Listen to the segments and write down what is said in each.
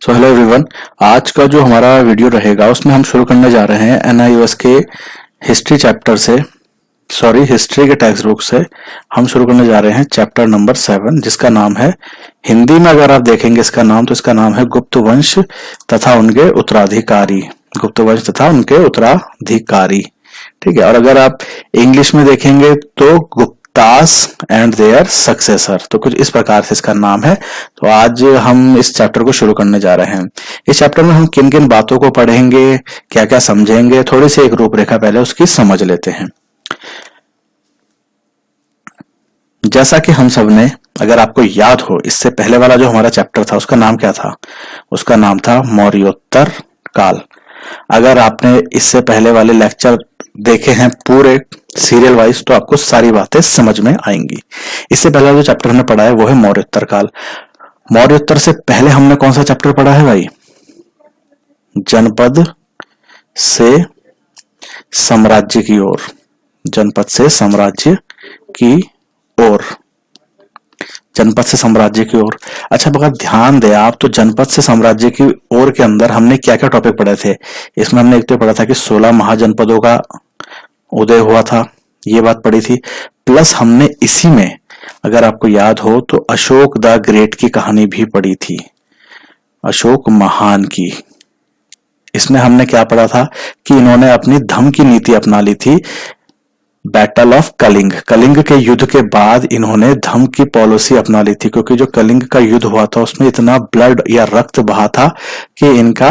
So hello everyone. आज का जो हमारा वीडियो रहेगा उसमें हम शुरू करने जा रहे हैं एनआईओएस के हिस्ट्री चैप्टर से, हिस्ट्री के टेक्स्ट बुक से हम शुरू करने जा रहे हैं चैप्टर नंबर 7, जिसका नाम है, हिंदी में अगर आप देखेंगे इसका नाम तो इसका नाम है गुप्त वंश तथा उनके उत्तराधिकारी। गुप्त वंश तथा उनके उत्तराधिकारी, ठीक है। और अगर आप इंग्लिश में देखेंगे तो गुप्तास एंड देयर सक्सेसर, तो कुछ इस प्रकार से इसका नाम है। तो आज हम इस चैप्टर को शुरू करने जा रहे हैं। इस चैप्टर में हम किन किन बातों को पढ़ेंगे, क्या क्या समझेंगे, थोड़ी सी एक रूपरेखा पहले उसकी समझ लेते हैं। जैसा कि हम सब ने, अगर आपको याद हो, इससे पहले वाला जो हमारा चैप्टर था उसका नाम क्या था? उसका नाम था मौर्योत्तर काल। अगर आपने इससे पहले वाले लेक्चर देखे हैं पूरे सीरियल वाइज तो आपको सारी बातें समझ में आएंगी। इससे पहले जो चैप्टर हमने पढ़ा है वो है मौर्योत्तर काल। मौर्योत्तर से पहले हमने कौन सा चैप्टर पढ़ा है भाई? जनपद से साम्राज्य की ओर। जनपद से साम्राज्य की ओर। जनपद से साम्राज्य की ओर। अच्छा, अगर ध्यान दे आप तो जनपद से साम्राज्य की ओर के अंदर हमने क्या क्या टॉपिक पढ़े थे? इसमें हमने एक तो पढ़ा था कि 16 महाजनपदों का उदय हुआ था, ये बात पढ़ी थी। प्लस हमने इसी में, अगर आपको याद हो तो, अशोक द ग्रेट की कहानी भी पढ़ी थी, अशोक महान की। इसमें हमने क्या पढ़ा था कि इन्होंने अपनी धम की नीति अपना ली थी। बैटल ऑफ कलिंग, कलिंग के युद्ध के बाद इन्होंने धम की पॉलिसी अपना ली थी, क्योंकि जो कलिंग का युद्ध हुआ था उसमें इतना ब्लड या रक्त बहा था कि इनका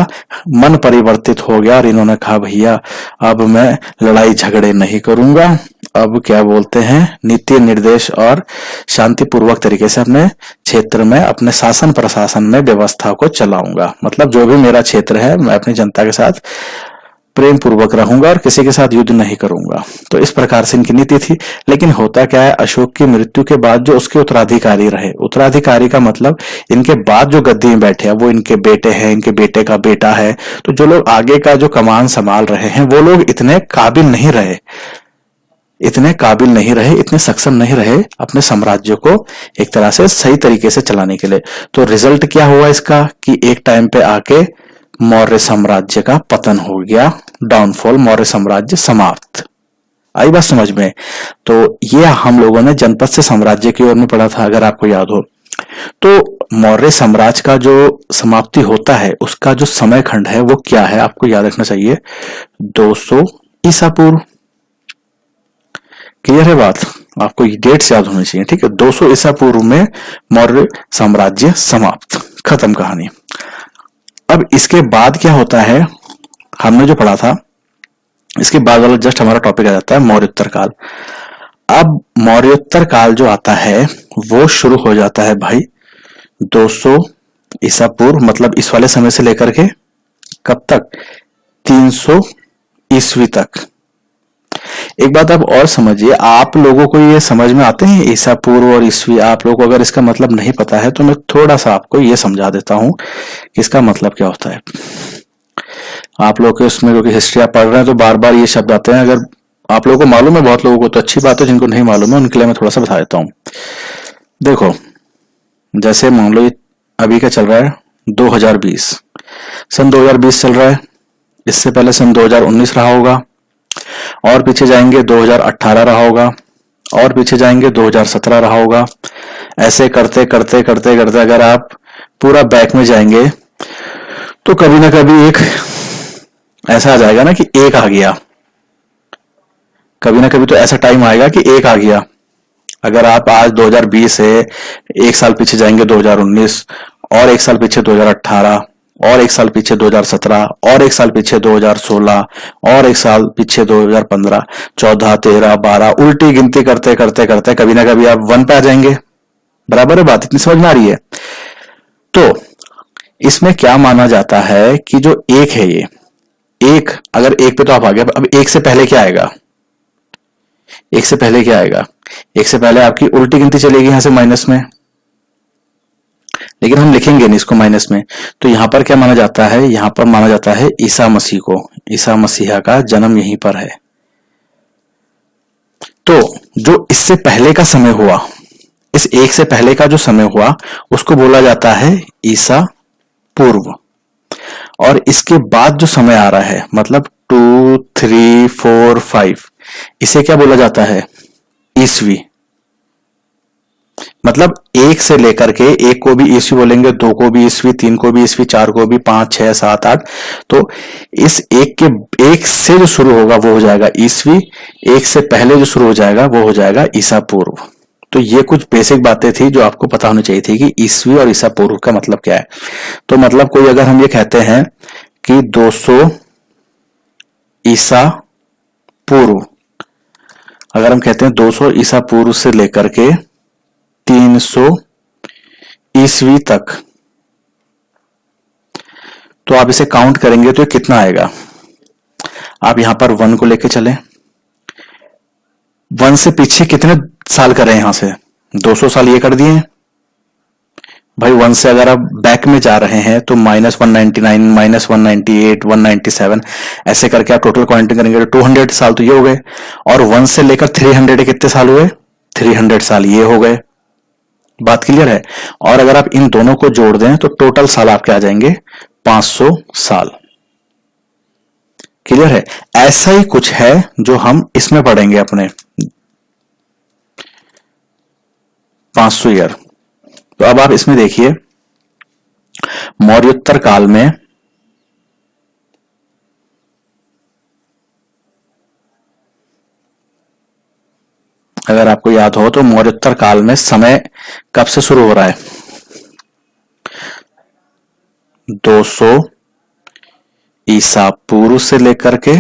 मन परिवर्तित हो गया और इन्होंने कहा भैया अब मैं लड़ाई झगड़े नहीं करूंगा, अब क्या बोलते हैं, नीति निर्देश और शांतिपूर्वक तरीके से अपने क्षेत्र में, अपने शासन प्रशासन में व्यवस्था को चलाऊंगा। मतलब जो भी मेरा क्षेत्र है मैं अपनी जनता के साथ प्रेम पूर्वक रहूंगा और किसी के साथ युद्ध नहीं करूंगा। तो इस प्रकार से इनकी नीति थी। लेकिन होता क्या है, अशोक की मृत्यु के बाद जो उसके उत्तराधिकारी रहे, उत्तराधिकारी का मतलब इनके बाद जो गद्दी में बैठे हैं वो इनके बेटे हैं, इनके बेटे का बेटा है। तो जो लोग आगे का जो कमान संभाल रहे हैं वो लोग इतने काबिल नहीं रहे, इतने सक्षम नहीं रहे अपने साम्राज्य को एक तरह से सही तरीके से चलाने के लिए। तो रिजल्ट क्या हुआ इसका कि एक टाइम पे आके मौर्य साम्राज्य का पतन हो गया, डाउनफॉल, मौर्य साम्राज्य समाप्त। आई बात समझ में? तो ये हम लोगों ने जनपद से साम्राज्य की ओर में पढ़ा था, अगर आपको याद हो। तो मौर्य साम्राज्य का जो समाप्ति होता है उसका जो समय खंड है वो क्या है, आपको याद रखना चाहिए, 200 ईसा पूर्व। क्लियर है बात? आपको ये डेट्स याद होनी चाहिए, ठीक है। 200 ईसा पूर्व में मौर्य साम्राज्य समाप्त, खत्म कहानी। अब इसके बाद क्या होता है, हमने जो पढ़ा था इसके बाद वाला जस्ट हमारा टॉपिक आ जाता है मौर्योत्तर काल। अब मौर्योत्तर काल जो आता है वो शुरू हो जाता है भाई 200 ईसा पूर्व, मतलब इस वाले समय से लेकर के कब तक, 300 ईस्वी तक। एक बात आप और समझिए, आप लोगों को ये समझ में आते हैं ईसा पूर्व और ईस्वी? आप लोगों को अगर इसका मतलब नहीं पता है तो मैं थोड़ा सा आपको ये समझा देता हूं कि इसका मतलब क्या होता है। आप लोग के उसमें क्योंकि हिस्ट्री आप पढ़ रहे हैं तो बार बार ये शब्द आते हैं, अगर आप लोगों को मालूम है, बहुत लोगों को तो अच्छी बात है, जिनको नहीं मालूम है उनके लिए मैं थोड़ा सा बता देता हूँ। देखो, जैसे मान लो अभी क्या चल रहा है, 2020, सन 2020 चल रहा है। इससे पहले सन 2019 रहा होगा, और पीछे जाएंगे 2018 रहा होगा, और पीछे जाएंगे 2017 रहा होगा। ऐसे करते करते करते करते अगर आप पूरा बैक में जाएंगे तो कभी ना कभी एक ऐसा आ जाएगा ना कि एक आ गया, कभी ना कभी तो ऐसा टाइम आएगा कि एक आ गया। अगर आप आज 2020 से एक साल पीछे जाएंगे 2019, और एक साल पीछे 2018, और एक साल पीछे 2017, और एक साल पीछे 2016, और एक साल पीछे 2015, 14, 13, 12, उल्टी गिनती करते करते करते कभी ना कभी आप 1 पे आ जाएंगे। बराबर है बात? इतनी समझ में आ रही है? तो इसमें क्या माना जाता है कि जो एक है, ये एक, अगर एक पे तो आप आ गए, अब एक से पहले क्या आएगा? एक से पहले क्या आएगा? एक से पहले आपकी उल्टी गिनती चलेगी यहां से माइनस में, लेकिन हम लिखेंगे नहीं इसको माइनस में। तो यहां पर क्या माना जाता है? यहां पर माना जाता है ईसा मसीह को, ईसा मसीहा का जन्म यहीं पर है। तो जो इससे पहले का समय हुआ, इस एक से पहले का जो समय हुआ उसको बोला जाता है ईसा पूर्व। और इसके बाद जो समय आ रहा है मतलब 2, 3, 4, 5, इसे क्या बोला जाता है? ईसवी। मतलब एक से लेकर के, एक को भी ईसवी बोलेंगे, दो को भी ईसवी, तीन को भी ईसवी, चार को भी, 5, 6, 7, 8। तो इस एक से जो शुरू होगा वो हो जाएगा ईसवी, एक से पहले जो शुरू हो जाएगा वो हो जाएगा ईसा पूर्व। तो ये कुछ बेसिक बातें थी जो आपको पता होनी चाहिए थी कि ईसवी और ईसा पूर्व का मतलब क्या है। तो मतलब कोई अगर हम ये कहते हैं कि 200 ईसा पूर्व, अगर हम कहते हैं 200 ईसा पूर्व से लेकर के 300 ईसवी तक, तो आप इसे काउंट करेंगे तो ये कितना आएगा? आप यहां पर 1 को लेके चले, 1 से पीछे कितने साल करें? यहां से 200 साल ये कर दिए भाई। 1 से अगर आप बैक में जा रहे हैं तो -199, -198, 197, ऐसे करके आप टोटल काउंटिंग करेंगे तो 200 साल तो ये हो गए। और 1 से लेकर 300 कितने साल हुए? 300 साल ये हो गए। बात क्लियर है? और अगर आप इन दोनों को जोड़ दें तो टोटल साल आपके आ जाएंगे 500 साल। क्लियर है? ऐसा ही कुछ है जो हम इसमें पढ़ेंगे अपने 500 ईयर। तो अब आप इसमें देखिए, मौर्योत्तर काल में अगर आपको याद हो तो मौर्योत्तर काल में समय कब से शुरू हो रहा है? 200 ईसा पूर्व से लेकर के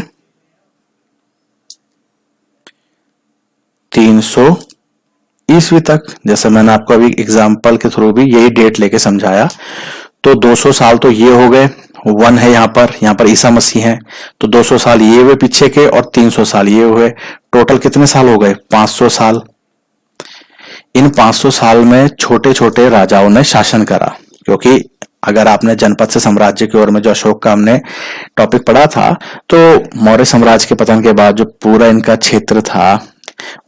300 ईसवी तक। जैसे मैंने आपको अभी एग्जाम्पल के थ्रू भी यही डेट लेके समझाया। तो 200 साल तो ये हो गए, 1 है यहाँ पर ईसा मसीह है, तो 200 साल ये हुए पीछे के और 300 साल ये हुए। टोटल कितने साल हो गए? 500 साल। इन 500 साल में छोटे छोटे राजाओं ने शासन करा, क्योंकि अगर आपने जनपद से साम्राज्य की ओर में जो अशोक का हमने टॉपिक पढ़ा था, तो मौर्य साम्राज्य के पतन के बाद जो पूरा इनका क्षेत्र था,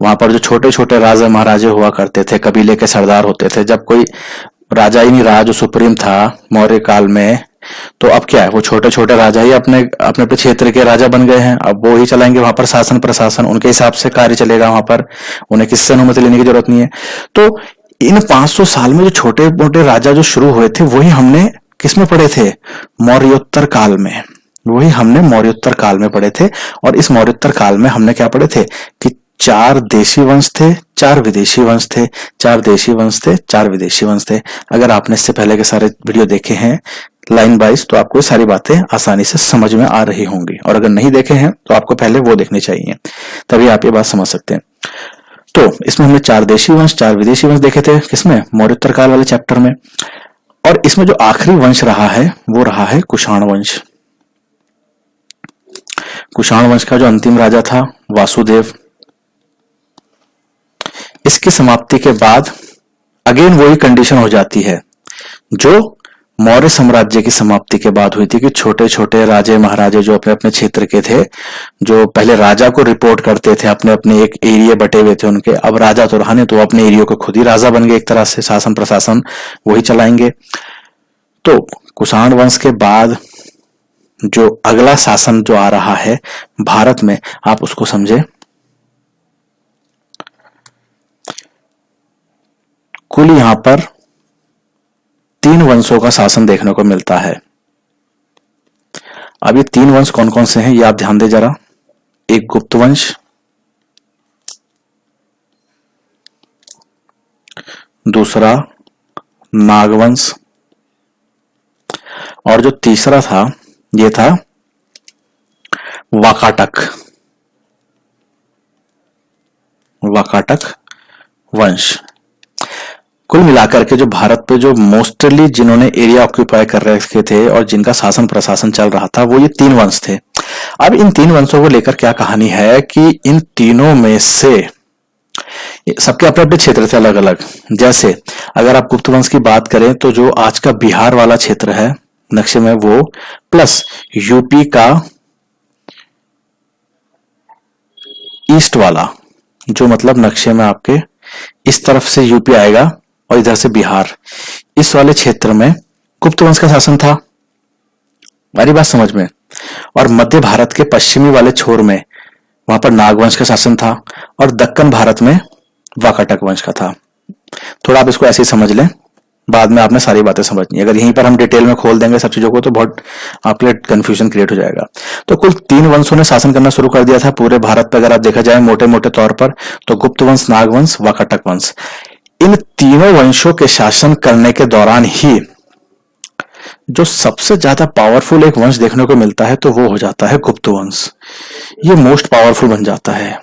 वहां पर जो छोटे छोटे राजा महाराजे हुआ करते थे, कबीले के सरदार होते थे। जब कोई राजा ही नहीं रहा जो सुप्रीम था मौर्य काल में, तो अब क्या है, वो छोटे छोटे राजा ही अपने अपने क्षेत्र के राजा बन गए हैं। अब वो ही चलाएंगे वहां पर शासन प्रशासन, उनके हिसाब से कार्य चलेगा वहां पर, उन्हें किससे अनुमति लेने की जरूरत नहीं है। तो इन 500 साल में जो छोटे मोटे राजा जो शुरू हुए थे, वही हमने किसमें पढ़े थे? मौर्योत्तर काल में। वही हमने मौर्योत्तर काल में पढ़े थे। और इस मौर्योत्तर काल में हमने क्या पढ़े थे कि 4 देशी वंश थे, 4 विदेशी वंश थे, 4 देशी वंश थे, 4 विदेशी वंश थे। अगर आपने इससे पहले के सारे वीडियो देखे हैं लाइन वाइज, तो आपको सारी बातें आसानी से समझ में आ रही होंगी। और अगर नहीं देखे हैं तो आपको पहले वो देखने चाहिए, तभी आप ये बात समझ सकते हैं। तो इसमें हमने 4 देशी वंश, 4 विदेशी वंश देखे थे, किसमें? मौर्योत्तर काल वाले चैप्टर में। और इसमें जो आखिरी वंश रहा है वो रहा है कुषाण वंश। कुषाण वंश का जो अंतिम राजा था वासुदेव। इसकी समाप्ति के बाद अगेन वही कंडीशन हो जाती है जो मौर्य साम्राज्य की समाप्ति के बाद हुई थी, कि छोटे छोटे राजे महाराजे जो अपने अपने क्षेत्र के थे, जो पहले राजा को रिपोर्ट करते थे, अपने अपने एक एरिया बटे हुए थे उनके, अब राजा तो रहा नहीं, तो अपने एरिया को खुद ही राजा बन गए, एक तरह से शासन प्रशासन वही चलाएंगे। तो कुषाण वंश के बाद जो अगला शासन जो आ रहा है भारत में, आप उसको समझे। कुल यहां पर 3 वंशों का शासन देखने को मिलता है। अब ये 3 वंश कौन कौन से हैं ये आप ध्यान दें जरा। एक गुप्त वंश, दूसरा नागवंश, और जो तीसरा था ये था वाकाटक वंश। कुल मिलाकर के जो भारत पे जो मोस्टली जिन्होंने एरिया ऑक्यूपाई कर रखे थे और जिनका शासन प्रशासन चल रहा था, वो ये 3 वंश थे। अब इन 3 वंशों को लेकर क्या कहानी है कि इन तीनों में से सबके अपने अपने क्षेत्र थे अलग अलग। जैसे अगर आप गुप्त वंश की बात करें तो जो आज का बिहार वाला क्षेत्र है नक्शे में, वो प्लस यूपी का ईस्ट वाला, जो मतलब नक्शे में आपके इस तरफ से यूपी आएगा और इधर से बिहार, इस वाले क्षेत्र में गुप्त वंश का शासन था, हमारी बात समझ में। और मध्य भारत के पश्चिमी वाले छोर में वहां पर नागवंश का शासन था, और दक्कन भारत में वाकाटक वंश का था। थोड़ा आप इसको ऐसे ही समझ लें, बाद में आपने सारी बातें समझनी है। अगर यहीं पर हम डिटेल में खोल देंगे सब चीजों को तो बहुत आपके लिए कंफ्यूजन क्रिएट हो जाएगा। तो कुल 3 वंशों ने शासन करना शुरू कर दिया था पूरे भारत पर, अगर आप देखा जाए मोटे मोटे तौर पर, तो गुप्त वंश, नागवंश, वाकाटक वंश। इन तीनों वंशों के शासन करने के दौरान ही जो सबसे ज्यादा पावरफुल एक वंश देखने को मिलता है तो वो हो जाता है गुप्त वंश। ये मोस्ट पावरफुल बन जाता है,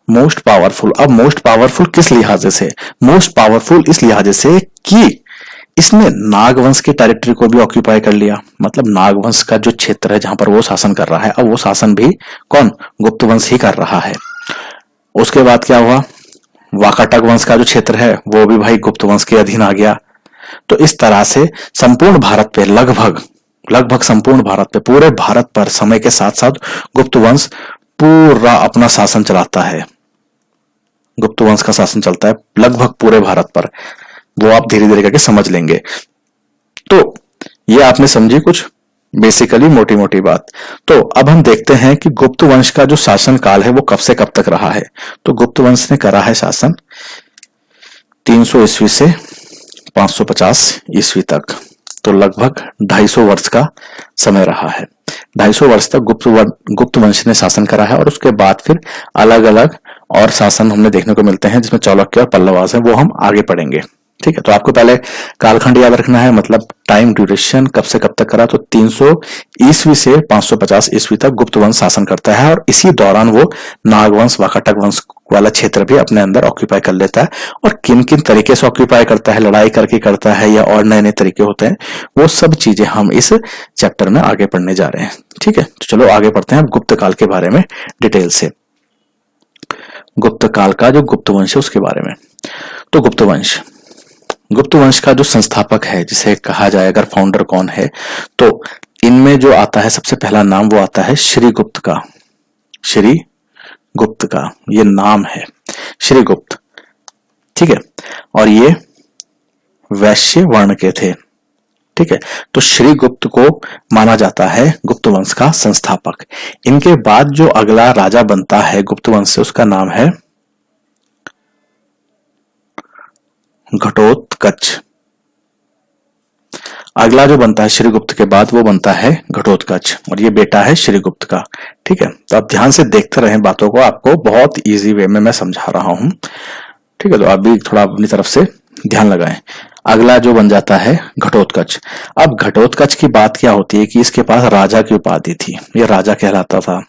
मोस्ट पावरफुल। अब मोस्ट पावरफुल किस लिहाजे से? मोस्ट पावरफुल इस लिहाजे से कि इसने नागवंश की टेरिटरी को भी ऑक्यूपाई कर लिया, मतलब नागवंश का जो क्षेत्र है जहां पर वो शासन कर रहा है, अब वो शासन भी कौन? गुप्त वंश ही कर रहा है। उसके बाद क्या हुआ? वाकाटक वंश का जो क्षेत्र है वो भी भाई गुप्त वंश के अधीन आ गया। तो इस तरह से संपूर्ण भारत पे, लगभग संपूर्ण भारत पे, पूरे भारत पर समय के साथ साथ गुप्त वंश पूरा अपना शासन चलाता है। गुप्त वंश का शासन चलता है लगभग पूरे भारत पर, वो आप धीरे धीरे करके समझ लेंगे। तो ये आपने समझी कुछ बेसिकली मोटी मोटी बात। तो अब हम देखते हैं कि गुप्त वंश का जो शासन काल है वो कब से कब तक रहा है। तो गुप्त वंश ने करा है शासन 300 ईस्वी से 550 ईस्वी तक, तो लगभग 250 वर्ष का समय रहा है। 250 वर्ष तक गुप्त वंश ने शासन करा है, और उसके बाद फिर अलग अलग और शासन हमने देखने को मिलते हैं, जिसमें चालुक्य और पल्लवास है, वो हम आगे पढ़ेंगे। ठीक है, तो आपको पहले कालखंड याद रखना है, मतलब टाइम ड्यूरेशन कब से कब तक करा। तो 300 ईस्वी से 550 ईस्वी तक गुप्त वंश शासन करता है, और इसी दौरान वो नागवंश, वाकाटक वंश वाला क्षेत्र भी अपने अंदर ऑक्यूपाई कर लेता है। और किन किन तरीके से ऑक्यूपाई करता है, लड़ाई करके करता है या और नए नए तरीके होते हैं, वो सब चीजें हम इस चैप्टर में आगे पढ़ने जा रहे हैं। ठीक है, तो चलो आगे पढ़ते हैं गुप्त काल के बारे में डिटेल से। गुप्त काल का जो गुप्त वंश है उसके बारे में। तो गुप्त वंश का जो संस्थापक है, जिसे कहा जाए अगर फाउंडर कौन है, तो इनमें जो आता है सबसे पहला नाम वो आता है श्रीगुप्त का। श्रीगुप्त का ये नाम है, श्रीगुप्त। ठीक है, और ये वैश्य वर्ण के थे। ठीक है, तो श्रीगुप्त को माना जाता है गुप्त वंश का संस्थापक। इनके बाद जो अगला राजा बनता है गुप्त वंश से, उसका नाम है घटोत्कच। अगला जो बनता है श्रीगुप्त के बाद वो बनता है घटोत्कच, और ये बेटा है श्रीगुप्त का। ठीक है, तो आप ध्यान से देखते रहें बातों को, आपको बहुत इजी वे में मैं समझा रहा हूं। ठीक है, तो आप भी थोड़ा अपनी तरफ से ध्यान लगाएं। अगला जो बन जाता है घटोत्कच। अब घटोत्कच की बात क्या होती है कि इसके पास राजा की उपाधि थी, ये राजा कहलाता था।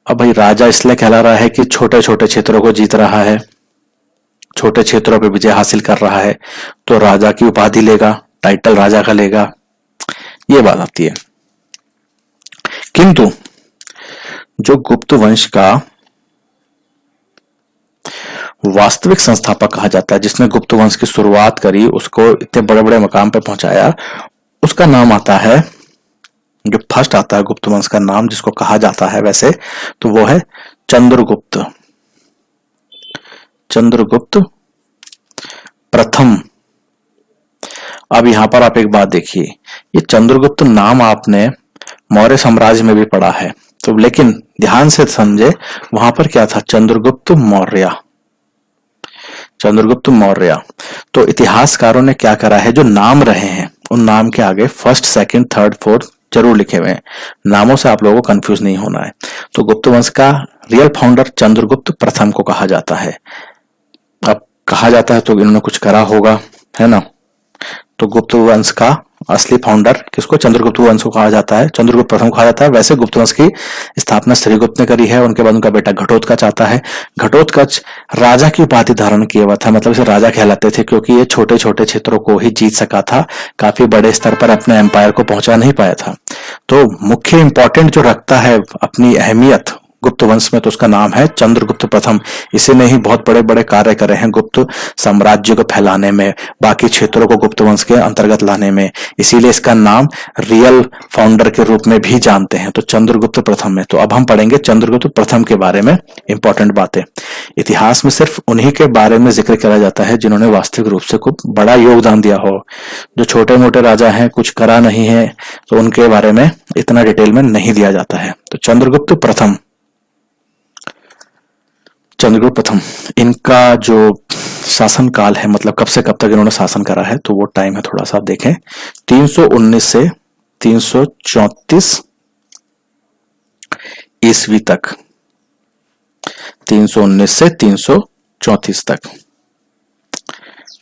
अब भाई राजा इसलिए कहला रहा है कि छोटे छोटे क्षेत्रों को जीत रहा है, छोटे क्षेत्रों पे विजय हासिल कर रहा है, तो राजा की उपाधि लेगा, टाइटल राजा का लेगा, ये बात आती है। किंतु जो गुप्त वंश का वास्तविक संस्थापक कहा जाता है, जिसने गुप्त वंश की शुरुआत करी, उसको इतने बड़े बड़े मकाम पर पहुंचाया, उसका नाम आता है, जो फर्स्ट आता है गुप्त वंश का नाम जिसको कहा जाता है वैसे, तो वो है चंद्रगुप्त। चंद्रगुप्त प्रथम। अब यहां पर आप एक बात देखिए, ये चंद्रगुप्त नाम आपने मौर्य साम्राज्य में भी पढ़ा है, तो लेकिन ध्यान से समझे वहां पर क्या था, चंद्रगुप्त मौर्य। चंद्रगुप्त मौर्य। तो इतिहासकारों ने क्या करा है, जो नाम रहे हैं उन नाम के आगे फर्स्ट, सेकंड, थर्ड, फोर्थ जरूर लिखे हुए हैं। नामों से आप लोगों को कंफ्यूज नहीं होना है। तो गुप्त वंश का रियल फाउंडर चंद्रगुप्त प्रथम को कहा जाता है। अब कहा जाता है तो इन्होंने कुछ करा होगा, है ना। तो गुप्त वंश का असली फाउंडर किसको, चंद्रगुप्त वंश को कहा जाता है, चंद्रगुप्त प्रथम कहा जाता है। वैसे गुप्त वंश की स्थापना श्रीगुप्त ने करी है, उनके बाद उनका बेटा घटोत्कच आता है। घटोत्कच राजा की उपाधि धारण किया हुआ था, मतलब इसे राजा कहलाते थे क्योंकि ये छोटे छोटे क्षेत्रों को ही जीत सका था, काफी बड़े स्तर पर अपने एम्पायर को पहुंचा नहीं पाया था। तो मुख्य इंपॉर्टेंट जो रखता है अपनी अहमियत, गुप्त वंश में तो उसका नाम है चंद्रगुप्त प्रथम। इसी ने ही बहुत बड़े बड़े कार्य करे हैं गुप्त साम्राज्य को फैलाने में, बाकी क्षेत्रों को गुप्त वंश के अंतर्गत लाने में। इसीलिए इसका नाम रियल फाउंडर के रूप में भी जानते हैं, तो चंद्रगुप्त प्रथम है। तो अब हम पढ़ेंगे चंद्रगुप्त प्रथम के बारे में इंपॉर्टेंट बातें। इतिहास में सिर्फ उन्हीं के बारे में जिक्र किया जाता है जिन्होंने वास्तविक रूप से खूब बड़ा योगदान दिया हो। जो छोटे मोटे राजा हैं, कुछ करा नहीं है, तो उनके बारे में इतना डिटेल में नहीं दिया जाता है। तो चंद्रगुप्त प्रथम, चंद्रगुप्त प्रथम, इनका जो शासन काल है, मतलब कब से कब तक इन्होंने शासन करा है, तो वो टाइम है, थोड़ा सा आप देखें, 319 से 334 ईस्वी तक, 319 से 334 तक।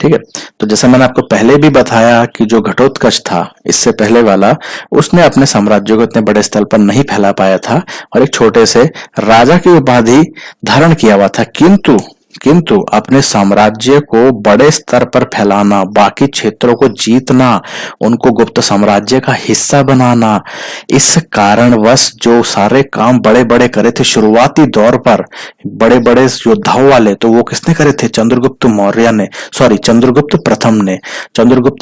ठीक है। तो जैसे मैंने आपको पहले भी बताया कि जो घटोत्कच था इससे पहले वाला, उसने अपने साम्राज्य को इतने बड़े स्तर पर नहीं फैला पाया था और एक छोटे से राजा की उपाधि धारण किया हुआ था, किंतु अपने साम्राज्य को बड़े स्तर पर फैलाना, बाकी क्षेत्रों को जीतना, उनको गुप्त साम्राज्य का हिस्सा बनाना, इस कारणवश जो सारे काम बड़े बड़े करे थे शुरुआती दौर पर, बड़े बड़े योद्धाओं वाले, तो वो किसने करे थे? चंद्रगुप्त मौर्य ने, चंद्रगुप्त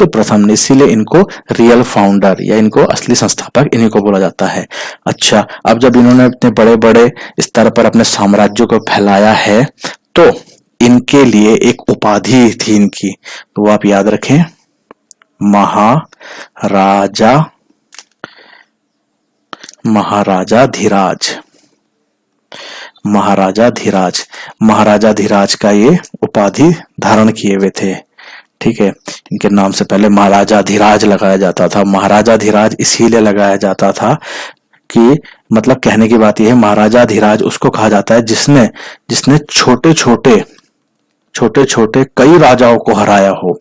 प्रथम ने। इसीलिए इनको रियल फाउंडर या इनको असली संस्थापक इन्हीं को बोला जाता है। अच्छा, अब जब इन्होंने इतने बड़े बड़े स्तर पर अपने साम्राज्य को फैलाया है, तो इनके लिए एक उपाधि थी इनकी, तो वो आप याद रखें, महाराजा धीराज का ये उपाधि धारण किए हुए थे। ठीक है। इनके नाम से पहले महाराजा धीराज लगाया जाता था। महाराजा धीराज इसीलिए लगाया जाता था कि, मतलब कहने की बात यह है, महाराजा धीराज उसको कहा जाता है जिसने छोटे छोटे कई राजाओं को हराया हो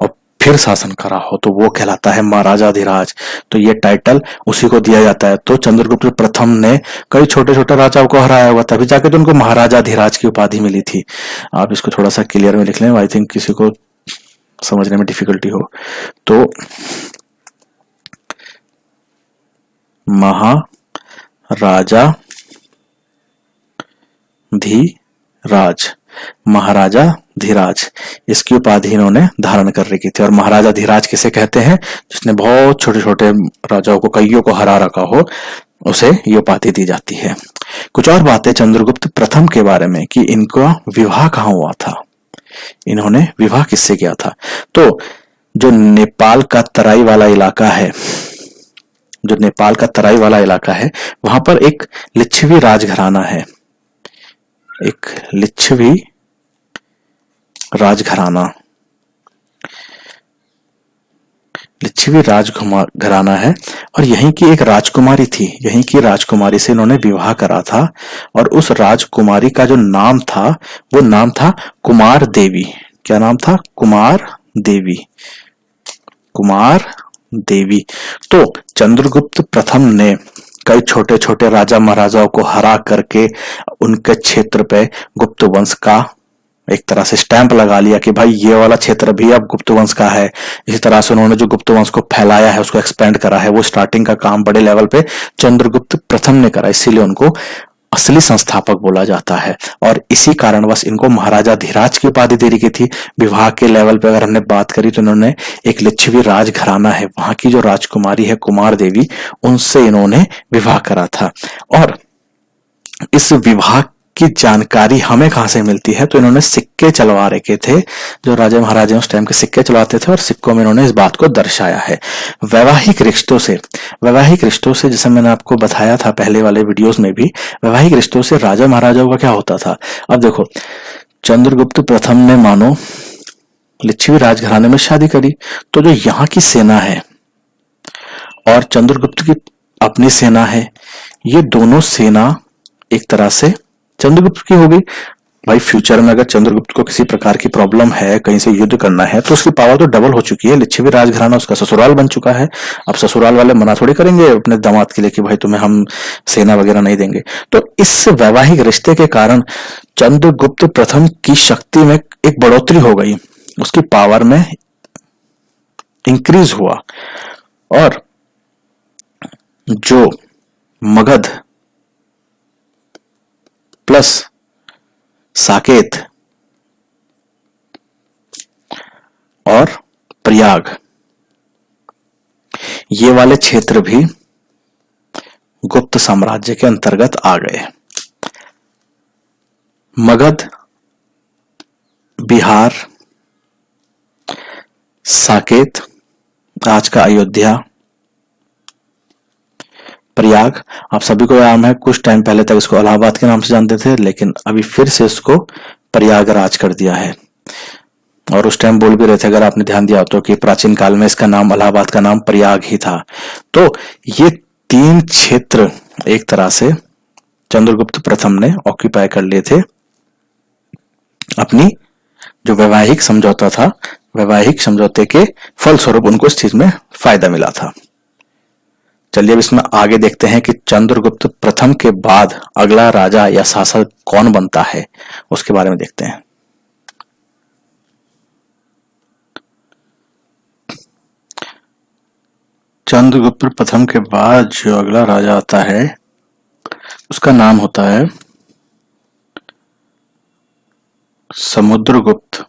और फिर शासन करा हो, तो वो कहलाता है महाराजा धीराज। तो ये टाइटल उसी को दिया जाता है। तो चंद्रगुप्त प्रथम ने कई छोटे छोटे राजाओं को हराया हुआ, तभी जाके तो उनको महाराजा धीराज की उपाधि मिली थी। आप इसको थोड़ा सा क्लियर में लिख लें, आई थिंक किसी को समझने में डिफिकल्टी हो। तो महाराजा धीराज इसकी उपाधि इन्होंने धारण कर रखी थी। और महाराजा धीराज किसे कहते हैं? जिसने बहुत छोटे छोटे राजाओं को, कईयों को हरा रखा हो, उसे ये उपाधि दी जाती है। कुछ और बातें चंद्रगुप्त प्रथम के बारे में कि इनका विवाह कहाँ हुआ था, इन्होंने विवाह किससे किया था। तो जो नेपाल का तराई वाला इलाका है, वहां पर एक लिच्छवी राजघराना है, लिच्छवी राजघराना है और यहीं की एक राजकुमारी थी, यहीं की राजकुमारी से इन्होंने विवाह करा था। और उस राजकुमारी का जो नाम था, वो नाम था कुमार देवी। क्या नाम था? कुमार देवी। तो चंद्रगुप्त प्रथम ने कई छोटे छोटे राजा महाराजाओं को हरा करके उनके क्षेत्र पे गुप्त वंश का एक तरह से स्टैंप लगा लिया कि भाई ये वाला क्षेत्र भी अब गुप्त वंश का है। इसी तरह से उन्होंने जो गुप्त वंश को फैलाया है, उसको एक्सपेंड करा है, वो स्टार्टिंग का काम बड़े लेवल पे चंद्रगुप्त प्रथम ने करा, इसीलिए उनको असली संस्थापक बोला जाता है। और इसी कारणवश इनको महाराजा धीराज की उपाधि दे रखी थी। विवाह के लेवल पे अगर हमने बात करी तो इन्होंने एक लिच्छवी राजघराना है, वहां की जो राजकुमारी है कुमार देवी, उनसे इन्होंने विवाह करा था। और इस विवाह की जानकारी हमें कहां से मिलती है? तो इन्होंने सिक्के चलवा रखे थे, जो राजा महाराजा उस टाइम के सिक्के चलवाते थे, और सिक्कों में इन्होंने इस बात को दर्शाया है। वैवाहिक रिश्तों से जैसे मैंने आपको बताया था पहले वाले वीडियोस में भी, वैवाहिक रिश्तों से राजा महाराजाओं का क्या होता था। अब देखो, चंद्रगुप्त प्रथम ने मानो लिच्छवी राजघराने में शादी करी, तो जो यहाँ की सेना है और चंद्रगुप्त की अपनी सेना है, ये दोनों सेना एक तरह से चंद्रगुप्त की हो गई। भाई फ्यूचर में अगर चंद्रगुप्त को किसी प्रकार की प्रॉब्लम है, कहीं से युद्ध करना है, तो उसकी पावर तो डबल हो चुकी है। लिच्छवी राजघराना उसका ससुराल बन चुका है। अब ससुराल वाले मना थोड़ी करेंगे अपने दामाद के लिए कि भाई तुम्हें हम सेना वगैरह नहीं देंगे। तो इस वैवाहिक रिश्ते के कारण चंद्रगुप्त प्रथम की शक्ति में एक बढ़ोतरी हो गई, उसकी पावर में इंक्रीज हुआ। और जो मगध प्लस साकेत और प्रयाग, ये वाले क्षेत्र भी गुप्त साम्राज्य के अंतर्गत आ गए। मगध, बिहार, साकेत आज का अयोध्या, प्रयाग आप सभी को याद है, कुछ टाइम पहले तक इसको इलाहाबाद के नाम से जानते थे, लेकिन अभी फिर से इसको प्रयागराज कर दिया है। और उस टाइम बोल भी रहे थे, अगर आपने ध्यान दिया तो, कि प्राचीन काल में इसका नाम, इलाहाबाद का नाम प्रयाग ही था। तो ये 3 क्षेत्र एक तरह से चंद्रगुप्त प्रथम ने ऑक्यूपाई कर लिए थे। अपनी जो वैवाहिक समझौता था, वैवाहिक समझौते के फलस्वरूप उनको इस चीज में फायदा मिला था। चलिए अब इसमें आगे देखते हैं कि चंद्रगुप्त प्रथम के बाद अगला राजा या शासक कौन बनता है, उसके बारे में देखते हैं। चंद्रगुप्त प्रथम के बाद जो अगला राजा आता है उसका नाम होता है समुद्रगुप्त।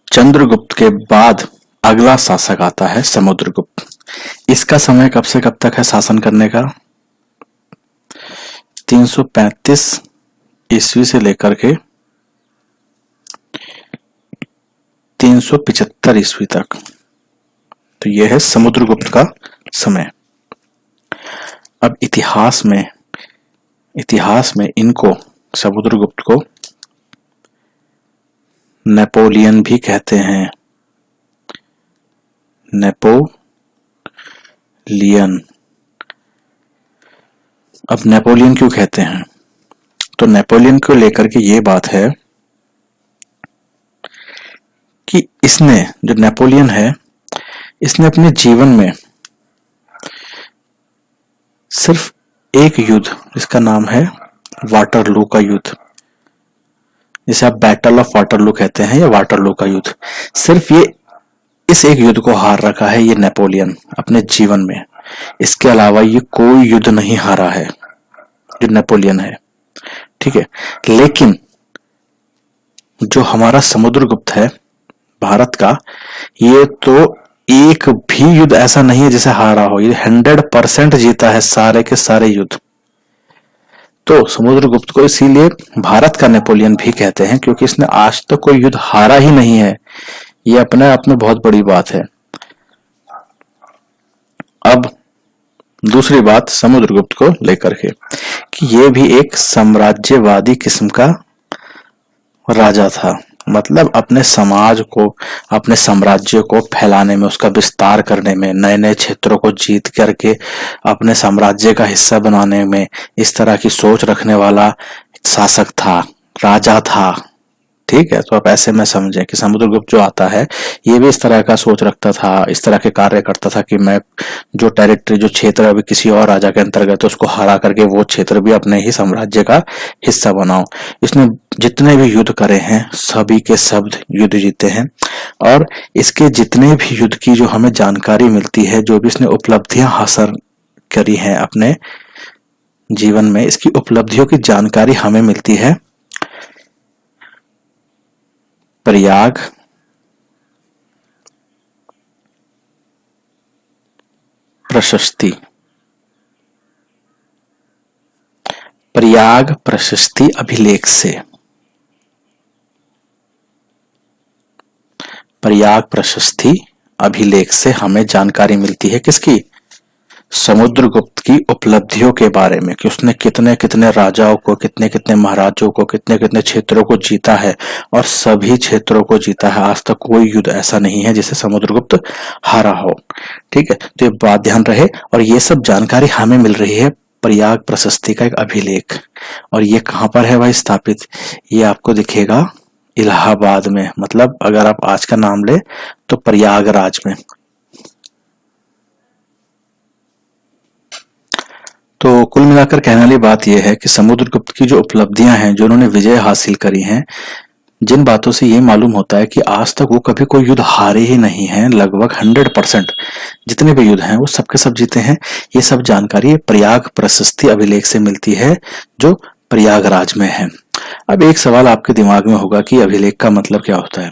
चंद्रगुप्त के बाद अगला शासक आता है समुद्रगुप्त। इसका समय कब से कब तक है शासन करने का? 335 ईस्वी से लेकर के 375 ईस्वी तक। तो यह है समुद्रगुप्त का समय। अब इतिहास में इनको, समुद्रगुप्त को नेपोलियन भी कहते हैं। नेपोलियन। अब नेपोलियन क्यों कहते हैं? तो नेपोलियन को लेकर के ये बात है कि इसने, जो नेपोलियन है, इसने अपने जीवन में सिर्फ एक युद्ध, जिसका नाम है वाटरलू का युद्ध, जिसे आप बैटल ऑफ वाटरलू कहते हैं, या वाटरलू का युद्ध, सिर्फ ये इस एक युद्ध को हार रखा है ये नेपोलियन अपने जीवन में। इसके अलावा ये कोई युद्ध नहीं हारा है जो नेपोलियन है, ठीक है। लेकिन जो हमारा समुद्रगुप्त है भारत का, ये तो एक भी युद्ध ऐसा नहीं है जिसे हारा हो, ये 100% जीता है सारे के सारे युद्ध। तो समुद्रगुप्त को इसीलिए भारत का नेपोलियन भी कहते हैं, क्योंकि इसने आज तक कोई युद्ध हारा ही नहीं है। ये अपने आप में बहुत बड़ी बात है। अब दूसरी बात समुद्रगुप्त को लेकर के, कि ये भी एक साम्राज्यवादी किस्म का राजा था। मतलब अपने समाज को, अपने साम्राज्य को फैलाने में, उसका विस्तार करने में, नए नए क्षेत्रों को जीत करके अपने साम्राज्य का हिस्सा बनाने में इस तरह की सोच रखने वाला शासक था, राजा था, ठीक है। तो आप ऐसे में समझें कि समुद्रगुप्त जो आता है ये भी इस तरह का सोच रखता था, इस तरह के कार्य करता था कि मैं जो टेरिटरी, जो क्षेत्र अभी किसी और राजा के अंतर्गत है, उसको हरा करके वो क्षेत्र भी अपने ही साम्राज्य का हिस्सा बनाऊं। इसने जितने भी युद्ध करे हैं सभी के सब युद्ध जीते हैं। और इसके जितने भी युद्ध की जो हमें जानकारी मिलती है, जो भी इसने उपलब्धियां हासिल करी हैं अपने जीवन में, इसकी उपलब्धियों की जानकारी हमें मिलती है प्रयाग, प्रशस्ति, प्रयाग प्रशस्ति अभिलेख से। प्रयाग प्रशस्ति अभिलेख से हमें जानकारी मिलती है किसकी? समुद्रगुप्त की उपलब्धियों के बारे में, कि उसने कितने कितने राजाओं को, कितने कितने महाराजों को, कितने कितने क्षेत्रों को जीता है, और सभी क्षेत्रों को जीता है। आज तक कोई युद्ध ऐसा नहीं है जिसे समुद्रगुप्त हारा हो, ठीक है। तो ये बात ध्यान रहे। और ये सब जानकारी हमें मिल रही है प्रयाग प्रशस्ति का एक अभिलेख। और ये कहां पर है भाई स्थापित? ये आपको दिखेगा इलाहाबाद में। मतलब अगर आप आज का नाम ले तो प्रयागराज में। तो कुल मिलाकर कहने वाली बात यह है कि समुद्रगुप्त की जो उपलब्धियां हैं, जो उन्होंने विजय हासिल करी हैं, जिन बातों से ये मालूम होता है कि आज तक वो कभी कोई युद्ध हारे ही नहीं हैं, लगभग 100% जितने भी युद्ध हैं वो सब के सब जीते हैं। ये सब जानकारी प्रयाग प्रशस्ति अभिलेख से मिलती है जो प्रयागराज में है। अब एक सवाल आपके दिमाग में होगा कि अभिलेख का मतलब क्या होता है।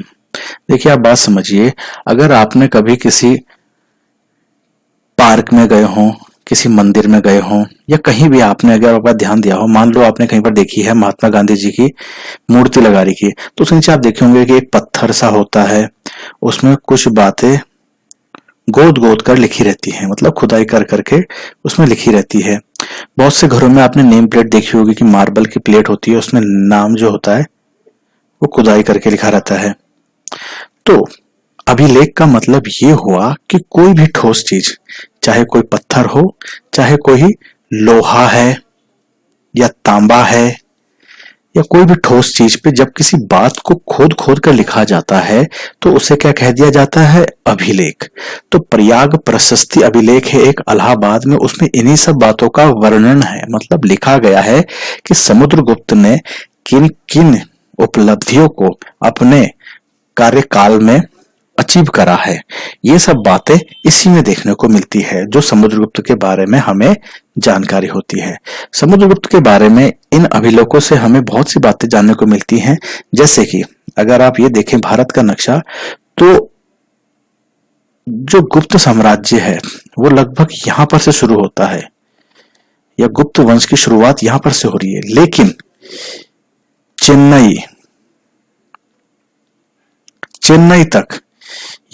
देखिए, आप बात समझिए, अगर आपने कभी किसी पार्क में गए हों, किसी मंदिर में गए हों, या कहीं भी आपने अगर आप ध्यान दिया हो, मान लो आपने कहीं पर देखी है महात्मा गांधी जी की मूर्ति लगा रखी है, तो उसके नीचे आप देखे होंगे कि एक पत्थर सा होता है, उसमें कुछ बातें गोद गोद कर लिखी रहती हैं, मतलब खुदाई कर करके उसमें लिखी रहती है। बहुत से घरों में आपने नेम प्लेट देखी होगी कि मार्बल की प्लेट होती है, उसमें नाम जो होता है वो खुदाई करके लिखा रहता है। तो अभिलेख का मतलब ये हुआ कि कोई भी ठोस चीज, चाहे कोई पत्थर हो, चाहे कोई लोहा है या तांबा है, या कोई भी ठोस चीज पे जब किसी बात को खोद खोद कर लिखा जाता है तो उसे क्या कह दिया जाता है, अभिलेख। तो प्रयाग प्रशस्ति अभिलेख है एक इलाहाबाद में, उसमें इन्हीं सब बातों का वर्णन है, मतलब लिखा गया है कि समुद्रगुप्त ने किन किन उपलब्धियों को अपने कार्यकाल में अचीव करा है। ये सब बातें इसी में देखने को मिलती है जो समुद्रगुप्त के बारे में हमें जानकारी होती है। समुद्रगुप्त के बारे में इन अभिलेखों से हमें बहुत सी बातें जानने को मिलती हैं, जैसे कि अगर आप ये देखें भारत का नक्शा, तो जो गुप्त साम्राज्य है वो लगभग यहां पर से शुरू होता है, या गुप्त वंश की शुरुआत यहां पर से हो रही है, लेकिन चेन्नई तक,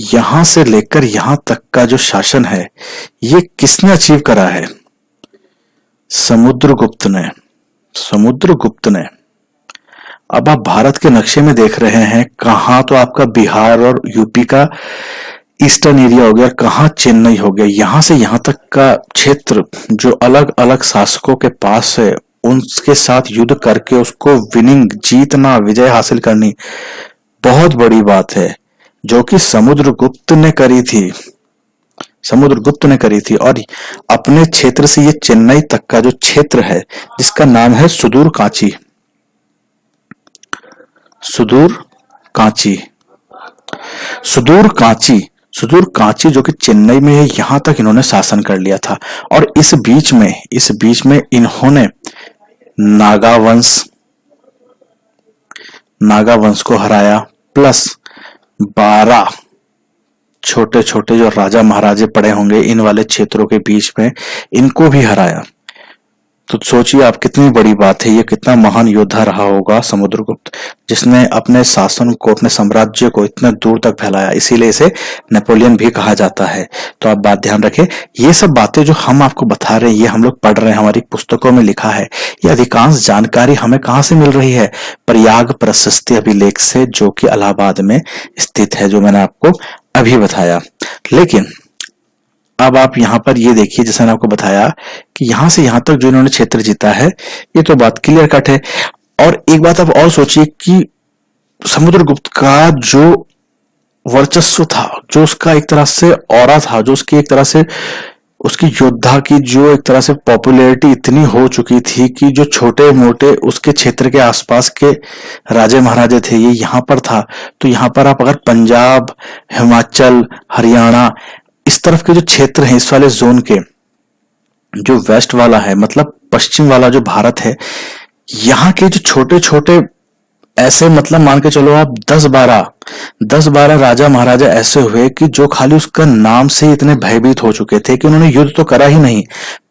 यहां से लेकर यहां तक का जो शासन है ये किसने अचीव करा है, समुद्रगुप्त ने। अब आप भारत के नक्शे में देख रहे हैं, कहां तो आपका बिहार और यूपी का ईस्टर्न एरिया हो गया, कहां चेन्नई हो गया, यहां से यहां तक का क्षेत्र जो अलग अलग शासकों के पास है, उनके साथ युद्ध करके उसको विनिंग, जीतना, विजय हासिल करनी बहुत बड़ी बात है, जो कि समुद्रगुप्त ने करी थी। और अपने क्षेत्र से ये चेन्नई तक का जो क्षेत्र है जिसका नाम है सुदूर कांची जो कि चेन्नई में है, यहां तक इन्होंने शासन कर लिया था। और इस बीच में इन्होंने नागा वंश को हराया, प्लस 12 छोटे छोटे जो राजा महाराजे पड़े होंगे इन वाले क्षेत्रों के बीच में, इनको भी हराया। तो सोचिए आप, कितनी बड़ी बात है, ये कितना महान योद्धा रहा होगा समुद्रगुप्त, जिसने अपने शासन को, अपने साम्राज्य को इतने दूर तक फैलाया। इसीलिए इसे नेपोलियन भी कहा जाता है। तो आप बात ध्यान रखें, ये सब बातें जो हम आपको बता रहे हैं, ये हम लोग पढ़ रहे हैं, हमारी पुस्तकों में लिखा है। ये अधिकांश जानकारी हमें कहाँ से मिल रही है, प्रयाग प्रशस्ति अभिलेख से, जो कि इलाहाबाद में स्थित है, जो मैंने आपको अभी बताया। लेकिन अब आप यहाँ पर ये देखिए, जैसे मैंने आपको बताया कि यहां से यहां तक जो इन्होंने क्षेत्र जीता है, ये तो बात क्लियर कट है। और एक बात आप और सोचिए कि समुद्रगुप्त का जो वर्चस्व था, जो उसका एक तरह से ऑरा था, जो उसकी एक तरह से उसकी योद्धा की जो एक तरह से पॉपुलैरिटी इतनी हो चुकी थी कि जो छोटे मोटे उसके क्षेत्र के आसपास के राजे महाराजे थे, ये यहाँ पर था। तो यहाँ पर आप अगर पंजाब, हिमाचल, हरियाणा, इस तरफ के जो क्षेत्र हैं, इस वाले जोन के, जो वेस्ट वाला है, मतलब पश्चिम वाला जो भारत है, यहाँ के जो छोटे छोटे ऐसे, मतलब मान के चलो आप 10-12 राजा महाराजा ऐसे हुए कि जो खाली उसका नाम से इतने भयभीत हो चुके थे कि उन्होंने युद्ध तो करा ही नहीं,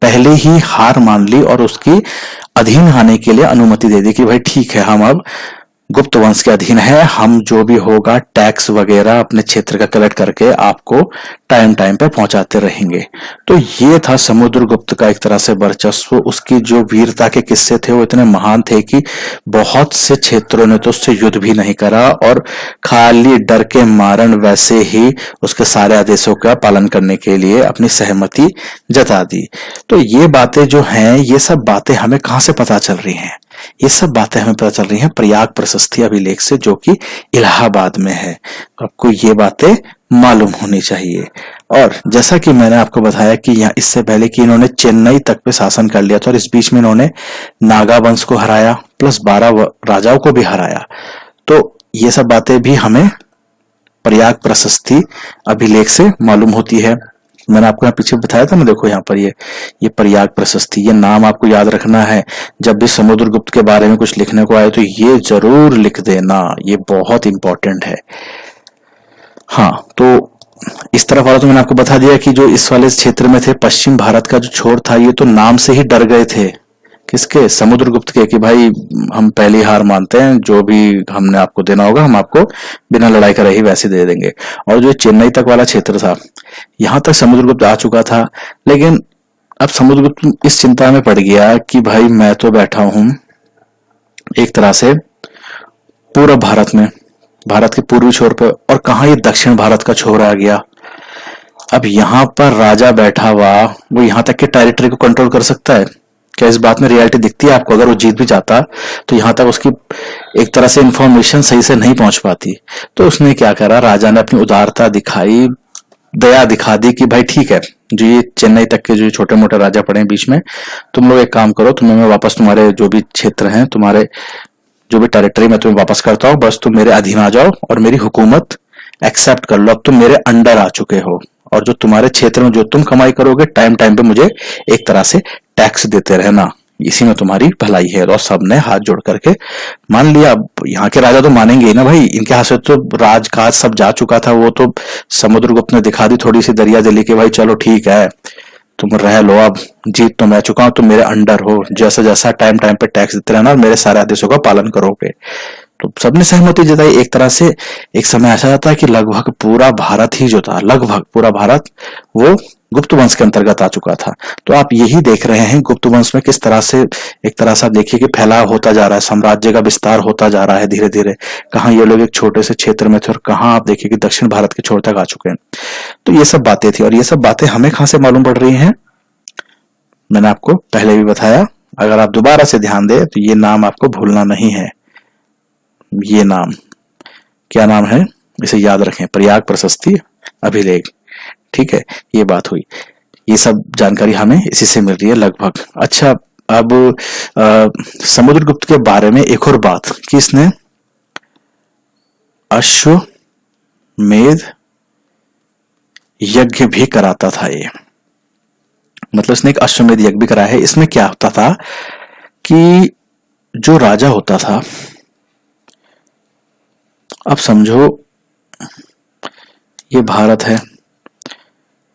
पहले ही हार मान ली और उसकी अधीन आने के लिए अनुमति दे दी कि भाई ठीक है, हम अब गुप्त वंश के अधीन है, हम जो भी होगा टैक्स वगैरह अपने क्षेत्र का कलेक्ट करके आपको टाइम टाइम पे पहुंचाते रहेंगे। तो ये था समुद्रगुप्त का एक तरह से वर्चस्व। उसकी जो वीरता के किस्से थे वो इतने महान थे कि बहुत से क्षेत्रों ने तो उससे युद्ध भी नहीं करा और खाली डर के मारण वैसे ही उसके सारे आदेशों का पालन करने के लिए अपनी सहमति जता दी। तो ये बातें जो हैं, ये सब बातें हमें कहां से पता चल रही हैं? ये सब बातें हमें पता चल रही हैं प्रयाग प्रशस्ति अभिलेख से, जो कि इलाहाबाद में है। आपको ये बातें मालूम होनी चाहिए। और जैसा कि मैंने आपको बताया कि यहाँ इससे पहले कि इन्होंने चेन्नई तक पे शासन कर लिया था और इस बीच में इन्होंने नागा वंश को हराया, प्लस 12 राजाओं को भी हराया। तो ये सब बातें भी हमें प्रयाग प्रशस्ति अभिलेख से मालूम होती है। मैंने आपको यहाँ पीछे बताया था ना, देखो यहाँ पर ये प्रयाग प्रशस्ति, ये नाम आपको याद रखना है। जब भी समुद्रगुप्त के बारे में कुछ लिखने को आए तो ये जरूर लिख देना, ये बहुत इंपॉर्टेंट है। हाँ, तो इस तरफ वाला तो मैंने आपको बता दिया कि जो इस वाले क्षेत्र में थे, पश्चिम भारत का जो छोर था, ये तो नाम से ही डर गए थे। किसके? समुद्रगुप्त के, कि भाई हम पहली हार मानते हैं, जो भी हमने आपको देना होगा हम आपको बिना लड़ाई करे ही वैसे दे देंगे। और जो चेन्नई तक वाला क्षेत्र था, यहाँ तक समुद्रगुप्त आ चुका था, लेकिन अब समुद्रगुप्त इस चिंता में पड़ गया कि भाई मैं तो बैठा हूं एक तरह से पूर्व भारत में, भारत के पूर्वी छोर पे, और कहाँ ये दक्षिण भारत का छोर आ गया। अब यहाँ पर राजा बैठा हुआ, वो यहाँ तक के टेरिटरी को कंट्रोल कर सकता है क्या? इस बात में रियलिटी दिखती है आपको? अगर वो जीत भी जाता तो यहाँ तक उसकी एक तरह से इंफॉर्मेशन सही से नहीं पहुंच पाती। तो उसने क्या करा, राजा ने अपनी उदारता दिखाई, दया दिखा दी कि भाई ठीक है, जो ये चेन्नई तक के जो छोटे मोटे राजा पड़े हैं बीच में, तुम लोग एक काम करो, तुम्हें मैं वापस तुम्हारे जो भी क्षेत्र हैं, तुम्हारे जो भी टेरिटरी मैं तुम्हें वापस करता हूँ, बस तुम मेरे अधीन आ जाओ और मेरी हुकूमत एक्सेप्ट कर लो। अब तुम मेरे अंडर आ चुके हो, और जो तुम्हारे क्षेत्र में जो तुम कमाई करोगे, टाइम टाइम पे मुझे एक तरह से टैक्स देते रहना, इसी में तुम्हारी भलाई है। और सबने हाथ जोड़ करके मान लिया। अब यहाँ के राजा तो मानेंगे ही ना भाई, इनके हाथ से तो राजकाज सब जा चुका था। वो तो समुद्रगुप्त ने दिखा दी थोड़ी सी दरिया दिली कि भाई चलो ठीक है, तुम रह लो, अब जीत तो मैं चुका हूं, तुम मेरे अंडर हो, जैसा जैसा टाइम टाइम पे टैक्स देते रहना और मेरे सारे आदेशों का पालन करोगे। तो सबने सहमति जताई। एक तरह से एक समय ऐसा था कि लगभग पूरा भारत ही जो था, लगभग पूरा भारत, वो गुप्त वंश के अंतर्गत आ चुका था। तो आप यही देख रहे हैं गुप्त वंश में किस तरह से, एक तरह से आप देखिए कि फैलाव होता जा रहा है, साम्राज्य का विस्तार होता जा रहा है धीरे धीरे। कहाँ ये लोग एक छोटे से क्षेत्र में थे और कहाँ आप देखिए कि दक्षिण भारत के छोर तक आ चुके हैं। तो ये सब बातें थी, और ये सब बातें हमें कहाँ से मालूम पड़ रही हैं? मैंने आपको पहले भी बताया, अगर आप दोबारा से ध्यान दें तो ये नाम आपको भूलना नहीं है। ये नाम क्या नाम है, इसे याद रखें, प्रयाग प्रशस्ति अभिलेख। ठीक है, ये बात हुई। ये सब जानकारी हमें इसी से मिल रही है लगभग। अच्छा, अब समुद्रगुप्त के बारे में एक और बात कि इसने अश्वमेध यज्ञ भी कराता था। ये मतलब इसने एक अश्वमेध यज्ञ भी कराया है। इसमें क्या होता था कि जो राजा होता था, अब समझो ये भारत है,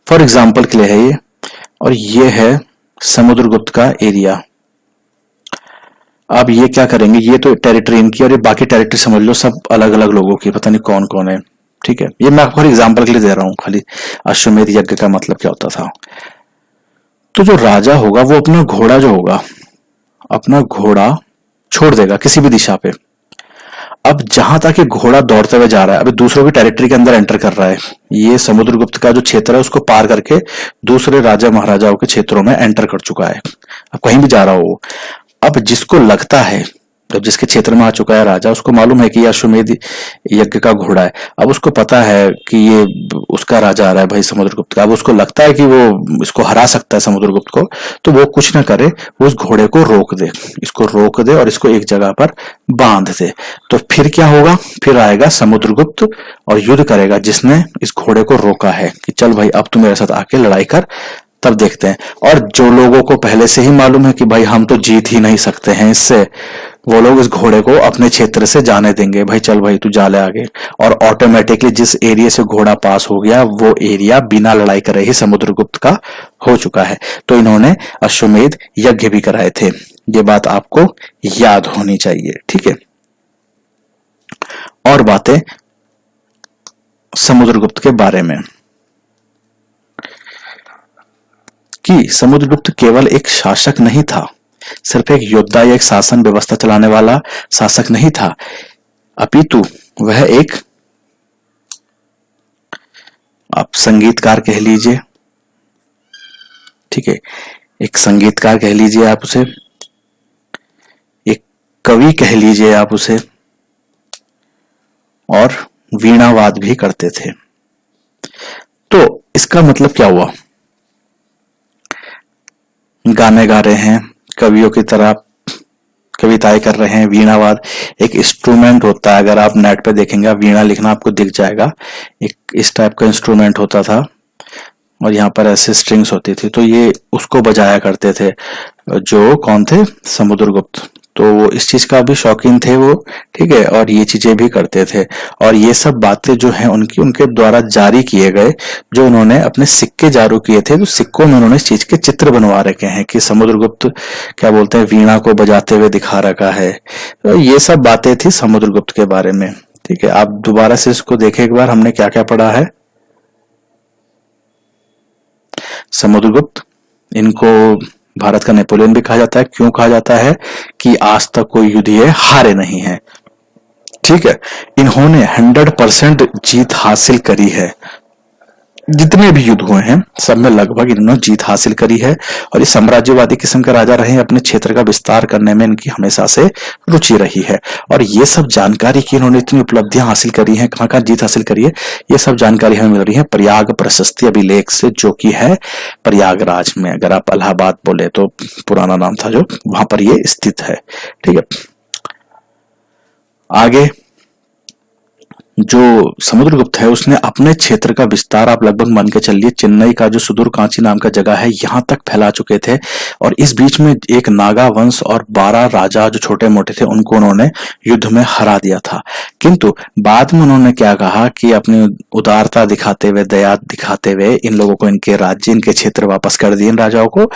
फॉर एग्जाम्पल के लिए है ये, और ये है समुद्रगुप्त का एरिया। अब ये क्या करेंगे, ये तो टेरिटरी इनकी, और ये बाकी टेरिटरी समझ लो सब अलग अलग लोगों की, पता नहीं कौन कौन है। ठीक है, ये मैं आपको एग्जाम्पल के लिए दे रहा हूं खाली, अश्वमेध यज्ञ का मतलब क्या होता था। तो जो राजा होगा वो अपना घोड़ा जो होगा, अपना घोड़ा छोड़ देगा किसी भी दिशा पे। अब जहां तक ये घोड़ा दौड़ते हुए जा रहा है, अभी दूसरों की टेरिटरी के अंदर एंटर कर रहा है, ये समुद्रगुप्त का जो क्षेत्र है उसको पार करके दूसरे राजा महाराजाओं के क्षेत्रों में एंटर कर चुका है। अब कहीं भी जा रहा हो, अब जिसको लगता है, जब जिसके क्षेत्र में आ चुका है राजा, उसको मालूम है कि ये अश्वमेध यज्ञ का घोड़ा है, अब उसको पता है कि ये उसका राजा आ रहा है भाई समुद्रगुप्त का, अब उसको लगता है कि वो इसको हरा सकता है समुद्रगुप्त को, तो वो कुछ ना करे, वो उस घोड़े को रोक दे, इसको रोक दे और इसको एक जगह पर बांध दे। तो फिर क्या होगा, फिर आएगा समुद्रगुप्त और युद्ध करेगा जिसने इस घोड़े को रोका है कि चल भाई अब तू मेरे साथ आके लड़ाई कर, तब देखते हैं। और जो लोगों को पहले से ही मालूम है कि भाई हम तो जीत ही नहीं सकते हैं इससे, वो लोग इस घोड़े को अपने क्षेत्र से जाने देंगे, भाई चल भाई तू जा ले आगे। और ऑटोमेटिकली जिस एरिया से घोड़ा पास हो गया, वो एरिया बिना लड़ाई करे ही समुद्रगुप्त का हो चुका है। तो इन्होंने अश्वमेध यज्ञ भी कराए थे, ये बात आपको याद होनी चाहिए। ठीक है, और बातें समुद्रगुप्त के बारे में कि समुद्रगुप्त केवल एक शासक नहीं था, सिर्फ एक योद्धा या एक शासन व्यवस्था चलाने वाला शासक नहीं था, अपितु वह एक, आप संगीतकार कह लीजिए, ठीक है, एक संगीतकार कह लीजिए आप उसे, एक कवि कह लीजिए आप उसे, और वीणावाद भी करते थे। तो इसका मतलब क्या हुआ, गाने गा रहे हैं, कवियों की तरह कविताएं कर रहे हैं। वीणावाद एक इंस्ट्रूमेंट होता है, अगर आप नेट पे देखेंगे, आप वीणा लिखना आपको दिख जाएगा, एक इस टाइप का इंस्ट्रूमेंट होता था और यहाँ पर ऐसे स्ट्रिंग्स होती थी, तो ये उसको बजाया करते थे। जो कौन थे? समुद्रगुप्त। तो वो इस चीज का भी शौकीन थे वो, ठीक है, और ये चीजें भी करते थे। और ये सब बातें जो हैं उनकी उनके द्वारा जारी किए गए, जो उन्होंने अपने सिक्के जारी किए थे, तो सिक्कों में उन्होंने इस चीज के चित्र बनवा रखे हैं कि समुद्रगुप्त क्या बोलते हैं, वीणा को बजाते हुए दिखा रखा है। तो ये सब बातें थी समुद्रगुप्त के बारे में। ठीक है, आप दोबारा से इसको देखें एक बार, हमने क्या क्या पढ़ा है। समुद्रगुप्त, इनको भारत का नेपोलियन भी कहा जाता है। क्यों कहा जाता है? कि आज तक कोई युद्ध ये हारे नहीं है। ठीक है, इन्होंने 100% जीत हासिल करी है। जितने भी युद्ध हुए हैं सब में लगभग इन्होंने जीत हासिल करी है, और ये साम्राज्यवादी किस्म के राजा रहे हैं। अपने क्षेत्र का विस्तार करने में इनकी हमेशा से रुचि रही है, और ये सब जानकारी की इन्होंने इतनी उपलब्धियां हासिल करी हैं, कहाँ कहाँ जीत हासिल करी है, ये सब जानकारी हमें मिल रही है प्रयाग प्रशस्ति अभिलेख से, जो कि है प्रयागराज में। अगर आप इलाहाबाद बोले तो पुराना नाम था, जो वहां पर ये स्थित है। ठीक है, आगे जो समुद्रगुप्त है उसने अपने क्षेत्र का विस्तार, आप लगभग मान के चलिए चेन्नई का जो सुदूर कांची नाम का जगह है, यहां तक फैला चुके थे। और इस बीच में एक नागा वंश और 12 राजा जो छोटे मोटे थे उनको उन्होंने युद्ध में हरा दिया था। किंतु बाद में उन्होंने क्या कहा कि अपनी उदारता दिखाते हुए, दया दिखाते हुए इन लोगों को इनके राज्य, इनके क्षेत्र वापस कर दिए इन राजाओं को,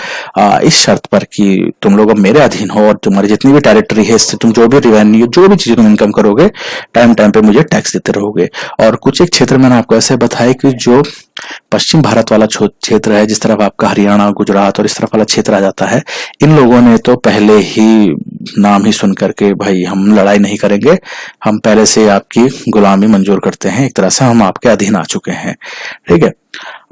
इस शर्त पर कि तुम लोग अब मेरे अधीन हो, और तुम्हारी जितनी भी टेरिटरी है, इससे तुम जो भी रिवेन्यू, जो भी चीजें तुम इनकम करोगे, टाइम टाइम पे मुझे टैक्स देते रहोगे। और कुछ एक क्षेत्र मैंने आपको ऐसे बताया कि जो पश्चिम भारत वाला क्षेत्र है, जिस तरफ आपका हरियाणा, गुजरात और इस तरफ वाला क्षेत्र आ जाता है, इन लोगों ने तो पहले ही नाम ही सुन करके, भाई हम लड़ाई नहीं करेंगे, हम पहले से आपकी गुलामी मंजूर करते हैं, एक तरह से हम आपके अधीन आ चुके हैं। ठीक है,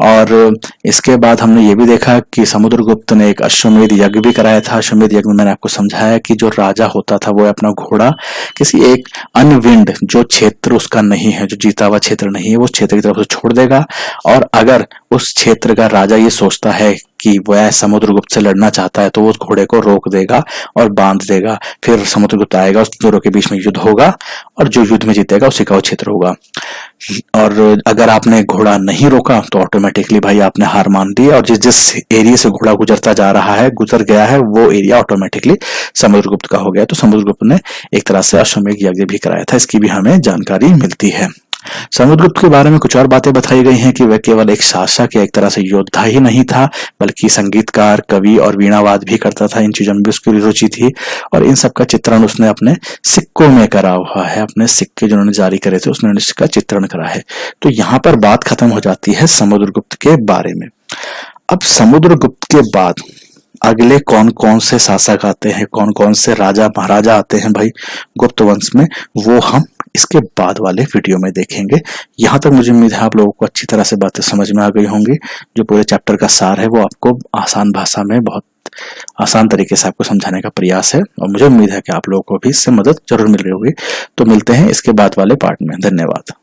और इसके बाद हमने ये भी देखा कि समुद्रगुप्त ने एक अश्वमेध यज्ञ भी कराया था। अश्वमेध यज्ञ में मैंने आपको समझाया कि जो राजा होता था वो अपना घोड़ा किसी एक अनविंड, जो क्षेत्र उसका नहीं है, जो जीता हुआ क्षेत्र नहीं है, वो क्षेत्र की तरफ से छोड़ देगा। और अगर उस क्षेत्र का राजा ये सोचता है कि वह समुद्रगुप्त से लड़ना चाहता है, तो वो उस घोड़े को रोक देगा और बांध देगा। फिर समुद्रगुप्त आएगा, उस दोनों के बीच में युद्ध होगा, और जो युद्ध में जीतेगा उसी का वो क्षेत्र होगा। और अगर आपने घोड़ा नहीं रोका तो ऑटोमेटिकली भाई आपने हार मान ली, और जिस जिस एरिया से घोड़ा गुजरता जा रहा है, गुजर गया है, वो एरिया ऑटोमेटिकली समुद्रगुप्त का हो गया। तो समुद्रगुप्त ने एक तरह से अश्वमेध यज्ञ भी कराया था, इसकी भी हमें जानकारी मिलती है। समुद्रगुप्त के बारे में कुछ और बातें बताई गई हैं कि वह केवल एक शासक या एक तरह से योद्धा ही नहीं था, बल्कि संगीतकार, कवि और वीणावाद भी करता था। इन चीजों में भी उसकी रुचि थी, और इन सब का चित्रण उसने अपने सिक्कों में करा हुआ है। अपने सिक्के जो उन्होंने जारी करे थे उसने इसका चित्रण करा है। तो यहाँ पर बात खत्म हो जाती है समुद्रगुप्त के बारे में। अब समुद्रगुप्त के बाद अगले कौन कौन से शासक आते हैं, कौन कौन से राजा महाराजा आते हैं भाई गुप्त वंश में, वो हम इसके बाद वाले वीडियो में देखेंगे। यहां तक मुझे उम्मीद है आप लोगों को अच्छी तरह से बातें समझ में आ गई होंगी। जो पूरे चैप्टर का सार है वो आपको आसान भाषा में, बहुत आसान तरीके से आपको समझाने का प्रयास है, और मुझे उम्मीद है कि आप लोगों को भी इससे मदद जरूर मिल रही होगी। तो मिलते हैं इसके बाद वाले पार्ट में। धन्यवाद।